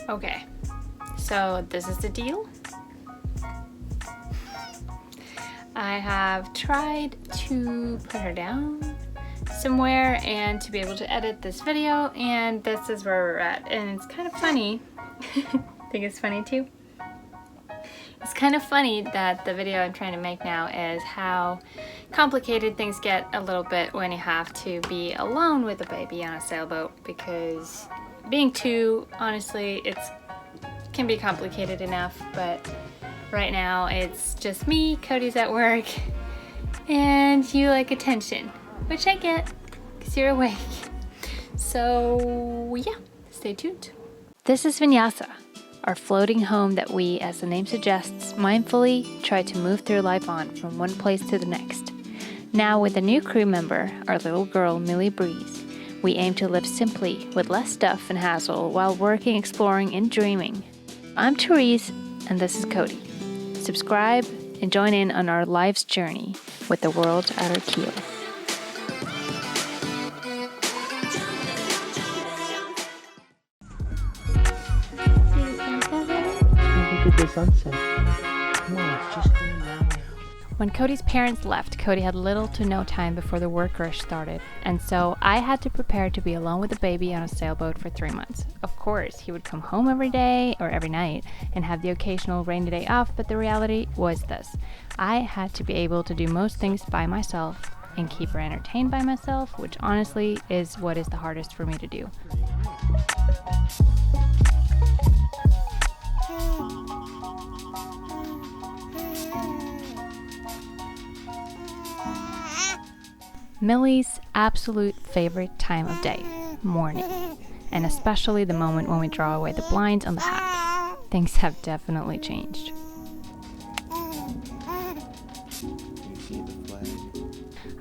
Okay, so this is the deal. I have tried to put her down somewhere and to be able to edit this video, and this is where we're at. And it's kind of funny. I think it's funny too. It's kind of funny that the video I'm trying to make now is how complicated things get a little bit when you have to be alone with a baby on a sailboat, because being two, honestly, it can be complicated enough, but right now it's just me, Cody's at work, and you like attention, which I get because you're awake. So yeah, stay tuned. This is Vinyasa, our floating home that we, as the name suggests, mindfully try to move through life on from one place to the next. Now with a new crew member, our little girl Millie Breeze, we aim to live simply with less stuff and hassle while working, exploring, and dreaming. I'm Therese, and this is Cody. Subscribe and join in on our life's journey with the world at our keel. Look at the sunset. Come on, it's just going down now. When Cody's parents left, Cody had little to no time before the work rush started, and so I had to prepare to be alone with the baby on a sailboat for 3 months. Of course, he would come home every day or every night and have the occasional rainy day off, but the reality was this. I had to be able to do most things by myself and keep her entertained by myself, which honestly is what is the hardest for me to do. Millie's absolute favorite time of day, morning, and especially the moment when we draw away the blinds on the hatch. Things have definitely changed.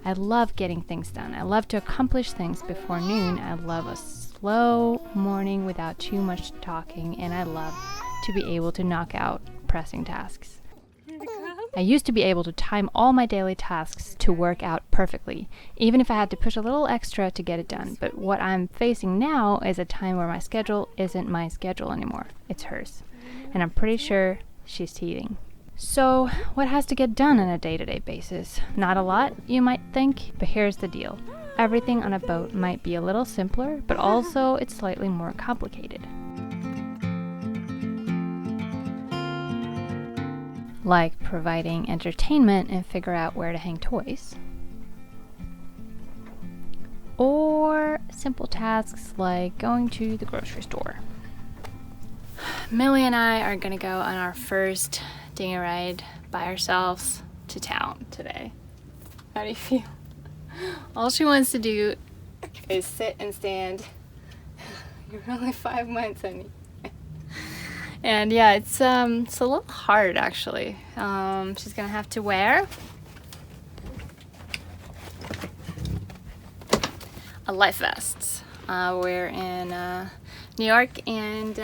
I love getting things done. I love to accomplish things before noon. I love a slow morning without too much talking, and I love to be able to knock out pressing tasks. I used to be able to time all my daily tasks to work out perfectly, even if I had to push a little extra to get it done. But what I'm facing now is a time where my schedule isn't my schedule anymore. It's hers. And I'm pretty sure she's teething. So, what has to get done on a day-to-day basis? Not a lot, you might think, but here's the deal. Everything on a boat might be a little simpler, but also it's slightly more complicated. Like providing entertainment and figure out where to hang toys. Or simple tasks like going to the grocery store. Millie and I are gonna go on our first dinghy ride by ourselves to town today. How do you feel? All she wants to do is sit and stand. You're only 5 months, honey. And yeah, it's a little hard actually. She's gonna have to wear a life vest. We're in New York, and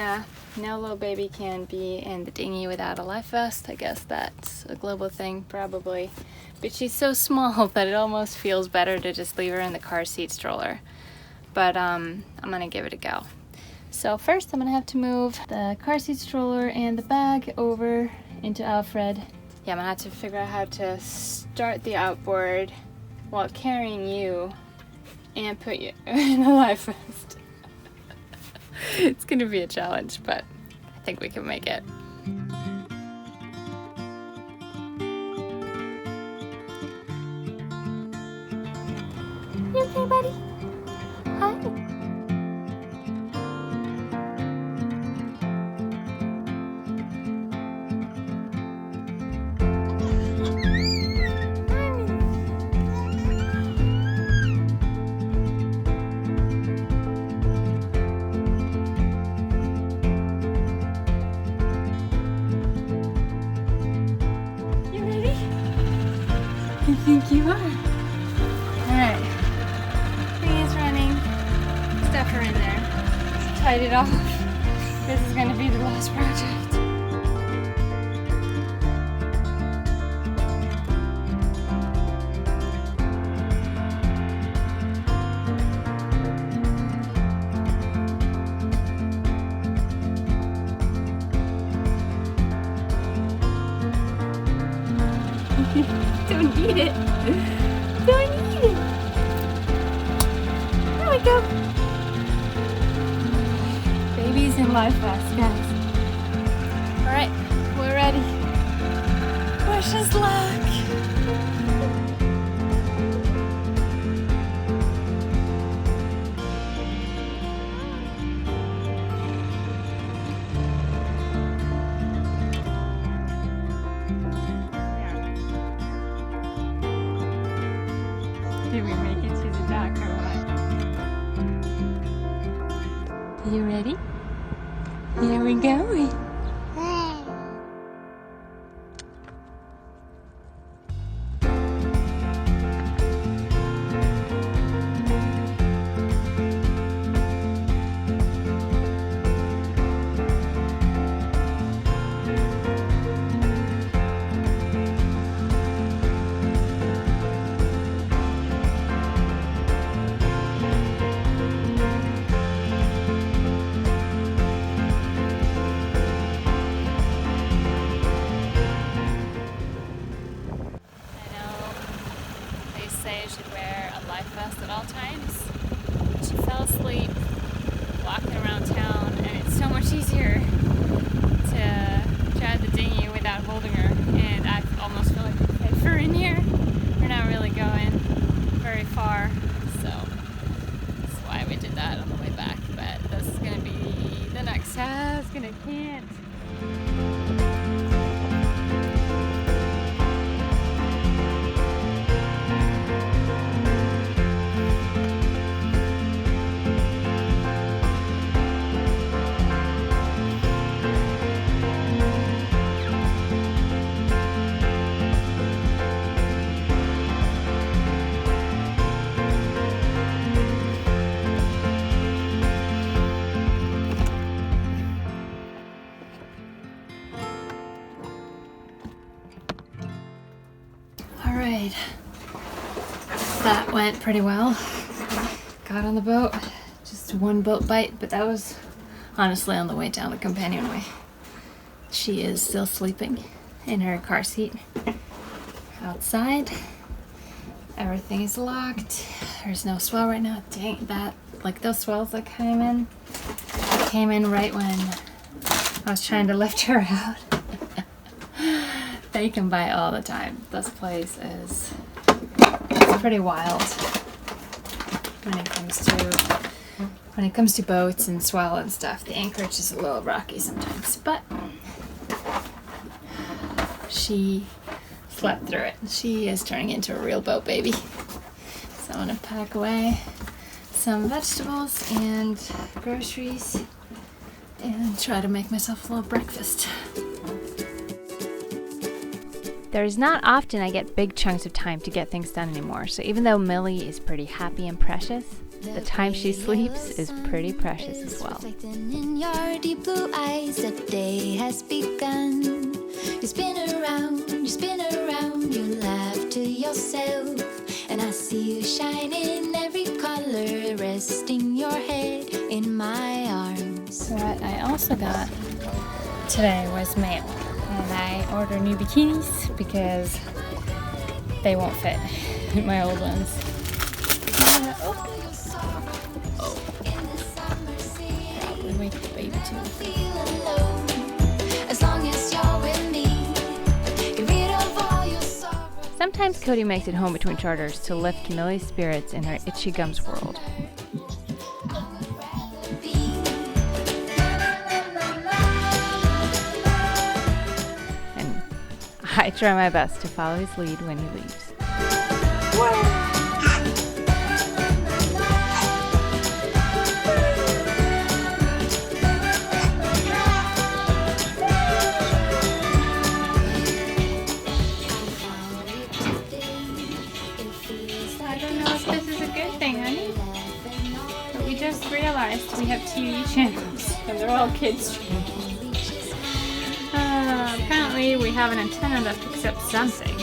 no little baby can be in the dinghy without a life vest. I guess that's a global thing probably. But she's so small that it almost feels better to just leave her in the car seat stroller. But I'm gonna give it a go. So first I'm gonna have to move the car seat stroller and the bag over into Alfred. Yeah, I'm gonna have to figure out how to start the outboard while carrying you and put you in a life vest. It's gonna be a challenge, but I think we can make it. You okay, buddy? Hi. think you are. Alright. Thing is running. Stuff her in there. Just tied it off. This is gonna be the last project. Don't eat it. Don't eat it. There we go. Babies in life fast, guys. Alright, we're ready. Wish us luck. Did we make it to the dock or what? You ready? Here we go. Say I should wear a life vest at all times. She fell asleep walking around town, and it's so much easier to drive the dinghy without holding her. And I almost feel like if we're in here, we're not really going very far. So that's why we did that on the way back. But this is gonna be the next task, and I can't. Alright, that went pretty well. Got on the boat, just one boat bite, but that was honestly on the way down the companionway. She is still sleeping in her car seat outside. Everything is locked. There's no swell right now. Dang, that, like those swells that came in right when I was trying to lift her out. They come by all the time. This place is pretty wild when it comes to boats and swell and stuff. The anchorage is a little rocky sometimes, but she slept through it. She is turning into a real boat baby. So I'm gonna pack away some vegetables and groceries and try to make myself a little breakfast. There's not often I get big chunks of time to get things done anymore, so even though Millie is pretty happy and precious, the time she sleeps is pretty precious as well. In your deep blue eyes, the day has begun. You spin around, you laugh to yourself, and I see you shine in every color, resting your head in my arms. What I also got today was mail. And I ordered new bikinis because they won't fit my old ones. Probably wake the baby too. Sometimes Cody makes it home between charters to lift Millie's spirits in her itchy gums world. I try my best to follow his lead when he leaves. this is a good thing, honey. But we just realized we have TV channels, and they're all kids' channels. Apparently we have an antenna that picks up something.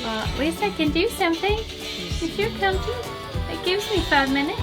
Well, at least I can do something. If you're comfy, that gives me 5 minutes.